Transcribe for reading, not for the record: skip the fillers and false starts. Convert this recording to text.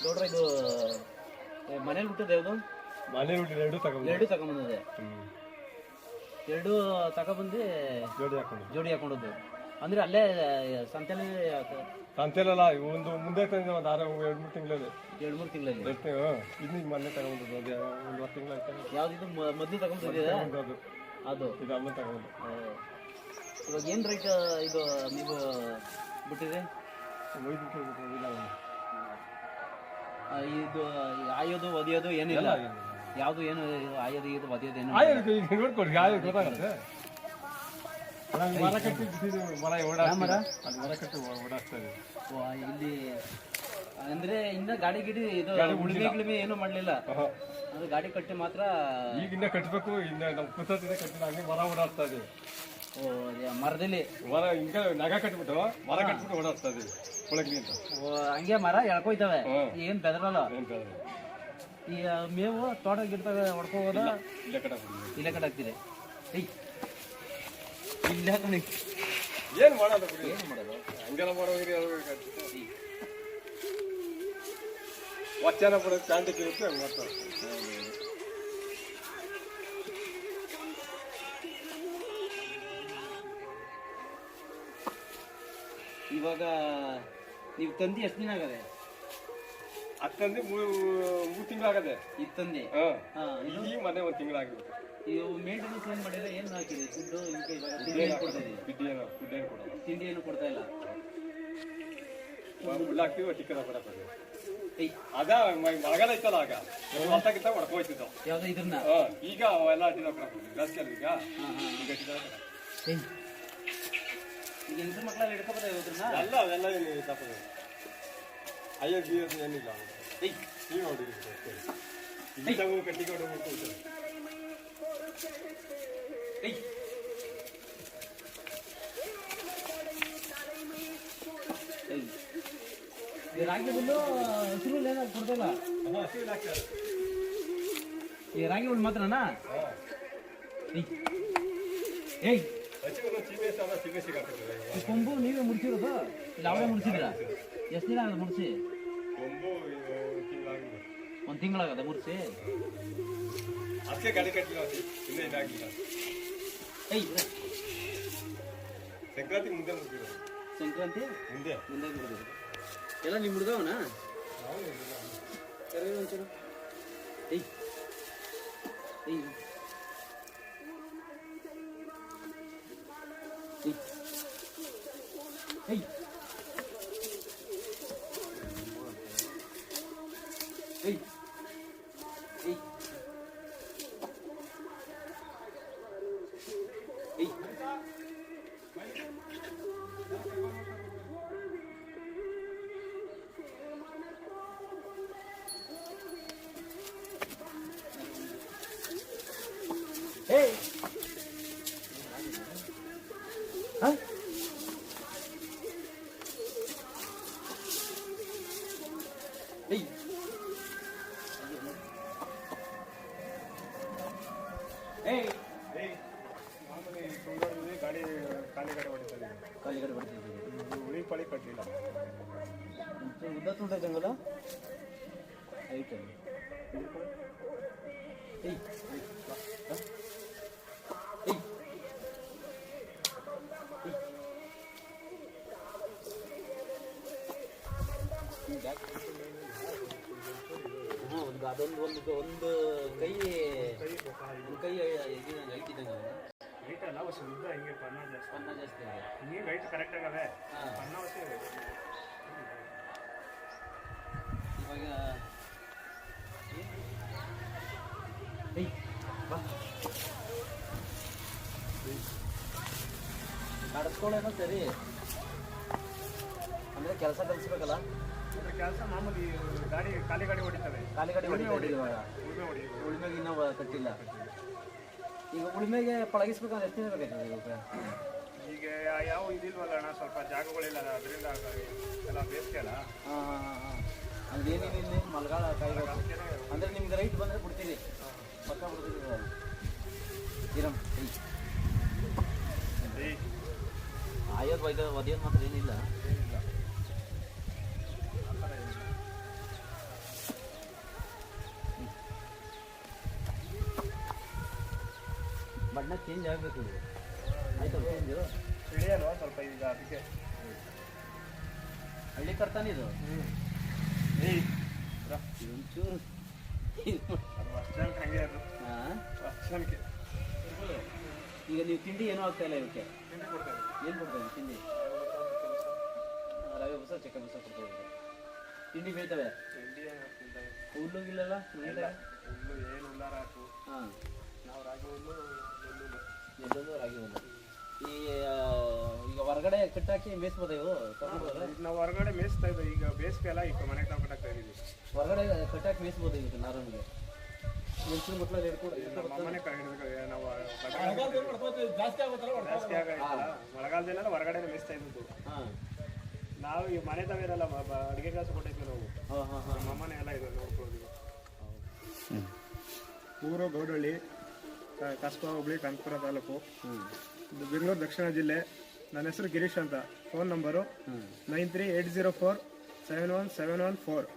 ನೋಡ್ರಿ ಇದು ಮನೇಲಿ ಹುಟ್ಟಿದ ಯಾವುದು? ಮನೇಲಿ ಹುಟ್ಟಿದ ಎರಡು ತಗೊಂಬಂದಿದೆ. ಎರಡು ತಗೊಬಂದು ಜೋಡಿ ಹಾಕೊಂಡದ್ದು ಅಂದ್ರೆ ಅಲ್ಲೇ ಸಂತೆಲೆಲ್ಲ ಒಂದು ಮುಂದೆ ತಂದು ಒಂದು 2-3 ತಿಂಗಳಲ್ಲಿ 2-3 ತಿಂಗಳಲ್ಲಿ ಇನ್ನು ಮೊನ್ನೆ ತಗೊಂಡು ಒಂದು 10 ತಿಂಗಳ ಯಾವ್ದು ಮೊದಲು ತಗೊಂಡಿದ್ದೀರಾ? ಅದು ಇದು ಅಮ್ಮ ತಗೊಂಡು. ಇವಾಗ ಏನು ರೇಟ್ ಇದು ನೀವು ಬಿಟ್ಟಿದೆ? ಇದು ಆಯೋದು ಒದಿಯೋದು ಏನಿಲ್ಲ, ಯಾವುದು ಏನು ಆಯೋದು ಇದು ಒದಿಯೋದು ಏನು ನೋಡ್ಕೊಡಿ ಯಾವ ಗೊತ್ತಾಗುತ್ತೆ. ಮರ ಕಟ್ಟಿ ಮರ ಕಟ್ಟಿ ಓಡಾಡ್ತಾರೆ ಇಲ್ಲಿ ಅಂದ್ರೆ ಇನ್ನ ಗಾಡಿ ಗಿಡಿ ಇದು ಉಳಿಮೆ ಏನು ಮಾಡ್ಲಿಲ್ಲ, ಅದು ಗಾಡಿ ಕಟ್ಟಿ ಮಾತ್ರ ಈಗ ಇನ್ನ ಕಟ್ಟಬೇಕು. ಇನ್ನ ನಮ್ಮ ಪುಸ್ತಕದಿಂದ ಕಟ್ಟಿಲ್ಲ, ಹಂಗೆ ಮರ ಓಡಾಡ್ತಾ ಇದೆ. ಮರದಲ್ಲಿ ಮರ ಹಿಂಗ ನಗ ಕಟ್ಬಿಟ್ಟು ಮರ ಕಟ್ಬಿಟ್ಟು ಓಡಾಡ್ತಾ ಇದೆ ಒಳಗೆ ಅಂತ. ಹಂಗೆ ಮರ ಎಳ್ಕೊಯ್ತವೆ, ಏನ್ ಬೆದರಲ್ಲ. ಈ ಮೇವು ತೋಟ ಗಿಡದಾಗ ಹೊಡ್ಕೋಬೋದ? ಇಲ್ಲೇ ಕಟ್ಟಾಕ್ತೀರಿ? ಇಲ್ಲ ಏನ್ ಮಾಡೋದು ಹಂಗೆಲ್ಲ ಮಾಡೋದ್ರಿ. ವಚನ ಬಿಡೋ ಕ್ಯಾಂಟಿಕ್ ಇರುತ್ತೆ ಮಾಡ್ತಾರೆ. ಇವಾಗ ನೀವು ತಂದಿ ಎಷ್ಟು ದಿನ ಆಗದೆ? ಅತ್ತಂದಿ 3 ತಿಂಗಳಾಗದೆ. ಈಗ ತಂದೆ ಈಗ ಮನೆ 1 ತಿಂಗಳಾಗಿದೆ. ಇವು ಮೇಂಟೆನೆನ್ಸ್ ಏನ್ ಮಾಡಿದ್ರೆ ಏನ್ ಹಾಕಿರಿ? ಫುಡ್ ತಿಂಡಿ ಏನು ಕೊಡ್ತಾ ಇಲ್ಲ? ಹಾಕ್ತಿವಿ ಟಿಕ್ಕದ ಅದ ಮಳೆಗಾಲ ಇತ್ತಲ್ಲ, ಆಗ ಹೊಸಕ್ಕಿಂತ ಹೊಡ್ಕೋಯ್ತಿದ್ದ ಯಾವ್ದು ಇದನ್ನ. ಈಗ ಅವೆಲ್ಲ ಜಾಸ್ತಿ ಈಗ ಈಗ ಹೆಂಗ್ರ ಮಕ್ಕಳೆಲ್ಲ ಹಿಡ್ಕೊಬೋದ ಇರೋದ್ರನ್ನ? ಅಲ್ಲ ಅವೆಲ್ಲ ಏನು ತಪ್ಪದು ಅಯ್ಯೋ ಬೀರ್ ಏನಿಲ್ಲ. ನೀವು ನೋಡಿರಿ ಕಟ್ಟಿಕೊಂಡು ಮಾಡ್ಕೊಳ್ತಾರೆ. ರಾಗಿ ಹುಲ್ಲು ಹಸಿರು ಹುಲ್ಲು ಏನಾದ್ರು ಕೊಡ್ತಲ್ಲ? ಈ ರಾಗಿ ಹುಲ್ಲು ಮಾತ್ರನಾ? ಏಯ್ ಕೊಂಬು ನೀವೇ ಮುಡ್ಸಿರೋದು? ಯಾವಾಗ ಮುಡ್ಸಿದ್ರ? ಎಷ್ಟು ದಿನ ಆಗದ ಮುಡ್ಸಿ? 1 ತಿಂಗಳಾಗದ ಮುಡ್ಸಿ? ಸಂಕ್ರಾಂತಿ ಮುಂದೆ ಸಂಕ್ರಾಂತಿ ಮುಂದೆ ಮುಡಿದ್ರು ಎಲ್ಲ ನೀವು ಮುಡ್ದವನಾ? ಒಂಚೂರು ಏಯ್ ಏಯ್ ಏಯ್ ಏಯ್ ಏಯ್ Hey! Huh? Hey! Hey! Hey! ಗಾಡಿ ಖಾಲಿ ಗಾಡಿ ಹೊಡಿತಾರೆ. ಖಾಲಿ ಗಾಡಿ ಹೊಡಿತಿದ್ದೀವಿ. ಉಳಿ ಪಾಳಿ ಕಟ್ಟಿಲ್ಲ. ಉದ್ದ ತುಂಡ ಜಂಗಲ ಐತೆ. ಏಯ್ ಒಂದು ಕೈ ಐತಿದ್ದಂಗೆ ಲೈಟ್ ಅಲ್ಲ ಹೊಸ ಉದ್ದ ಹಿಂಗೆ ಪನ್ನ ಜಾಸ್ತಿ ನೀವು ಲೈಟ್ ಕರೆಕ್ಟ್ ಆಗವೆ ಪನ್ನ ಹೊಸ ಇವಾಗ ನಡೆಸ್ಕೊಳ್ಳೇನೋ ಸರಿ ಅಂದರೆ ಕೆಲಸ ಕಲಿಸ್ಬೇಕಲ್ಲ. ಕೆಲಸ ಮಾಮೂಲಿ ಗಾಡಿ ಖಾಲಿ ಗಾಡಿ ಹೊಡಿತವೆ. ಖಾಲಿ ಗಾಡಿ ಹೊಡಿತೀವಿ. ಉಳಿಮೆಗೆ ಇನ್ನೂ ಕಟ್ಟಿಲ್ಲ. ಈಗ ಉಳಿಮೆಗೆ ಪಳಗಿಸ್ಬೇಕಂದ್ರೆ ಎಷ್ಟು ದಿನ ಬೇಕಾಗ್ತದೆ ಇವಾಗ? ಈಗ ಯಾವ ಇದಿಲ್ವಲ್ಲ ಅಣ್ಣ, ಸ್ವಲ್ಪ ಜಾಗಗಳಿಲ್ಲ, ಅದರಿಂದ ಎಲ್ಲ ಬೇಸಿಗೆ ಅಲ್ಲ. ಅದೇನೇನಿಲ್ಲ ಮಲ್ಗಾಳ ಕಾಯ್ಬೇಕು ಅಂದರೆ ನಿಮ್ಗೆ ರೈಟ್ ಬಂದರೆ ಬಿಡ್ತೀರಿ, ಪಕ್ಕ ಬಿಡ್ತೀವಿ. ಇರಮ್ ಆಯೋದು ಒದಿಯೋದು ಮಾತ್ರ ಏನಿಲ್ಲ. ಬಣ್ಣ ಚೇಂಜ್ ಆಗಬೇಕು ಇದು ಆಯ್ತು ಚೇಂಜು ತಿಳಿಯಲ್ವಾ ಸ್ವಲ್ಪ ಈಗ ಅದಕ್ಕೆ ಹಳ್ಳಿ ಕರ್ತಾನೆ ಇದು ಏಯ್ ಒಂಚೂರು ಅದು ಅಷ್ಟು ಜನಕ್ಕೆ ಹಂಗೆ ಅದು ಹಾಂ ಅಷ್ಟು ಜನಕ್ಕೆ ಈಗ ನೀವು ತಿಂಡಿ ಏನೂ ಆಗ್ತಾ ಇಲ್ಲ ಇವಕ್ಕೆ ತಿಂಡಿ ಕೊಡ್ತಾ ಇದ್ದೀವಿ ಏನು ಕೊಡ್ತಾ ಇದ್ದೀವಿ ತಿಂಡಿ ರವೆ ಬಸ ಚಿಕನ್ ಬಸ ಕೊಡ್ತಾ ಇದ್ದೀವಿ ತಿಂಡಿ ಬೇಯ್ತವೆ ತಿಂಡಿ ಏನು ತಿಂತಾರೆ ಹುಲ್ಲು ಗಿಲ್ಲೆಲ್ಲ ಹುಲ್ಲು ಏನು ಹುಲ್ಲಾರ ಹಾಕು ಹಾಂ ನಾವು ರಾಗಿ ಹುಲ್ಲು ಹುಲ್ಲು ಎಲ್ಲೊಂದು ರಾಗಿ ಹುಲ್ಲು ಈ ಈಗ ಹೊರಗಡೆ ಕಟ್ಟಾಕಿ ಮೇಯಿಸ್ಬೋದ ಇವು ತಗೊಂಡ್ಬೋದ ಈಗ ನಾವು ಹೊರಗಡೆ ಮೇಯಿಸ್ತಾ ಇದ್ದೀವಿ ಈಗ ಬೇಸಿಗೆ ಎಲ್ಲ ಈಗ ಮನೆಗೆ ನಾವು ಕಟ್ಟಾಕ್ತಾ ಇದ್ದೀವಿ ಹೊರಗಡೆ ಕಟ್ಟಾಕಿ ಮೇಯಿಸ್ಬೋದು ಇವತ್ತು ನಾರನಿಗೆ ಮೆಣಸಿನ ಮಕ್ಕಳಲ್ಲಿ ಹಿಡ್ಕೊಂಡು ನಮ್ಮ ಮನೆ ನಾವು ಜಾಸ್ತಿ ಆಗೈತಲ್ಲ ಮಳೆಗಾಲದಲ್ಲೆಲ್ಲ ಹೊರಗಡೆ ಮೇಯಿಸ್ತಾ ಇದ್ದು ಹಾಂ ನಾವು ಈ ಮನೆ ತವಿರಲ್ಲ ಅಡುಗೆ ಕೆಲಸ ಕೊಟ್ಟಿದ್ವಿ ನಾವು ಹಾಂ ಹಾಂ ಹಾಂ ನಮ್ಮ ಮನೆ ಎಲ್ಲ ಇದೆ ನೋಡ್ಕೊಳ್ತೀವಿ ಊರು ಗೌಡಹಳ್ಳಿ ಕಸ್ಬಾ ಹೋಬಳಿ ಕಾನ್ಪುರ ತಾಲೂಕು ಇದು ಬೆಂಗಳೂರು ದಕ್ಷಿಣ ಜಿಲ್ಲೆ. ನನ್ನ ಹೆಸರು ಗಿರೀಶ್ ಅಂತ. Phone number 9380471714.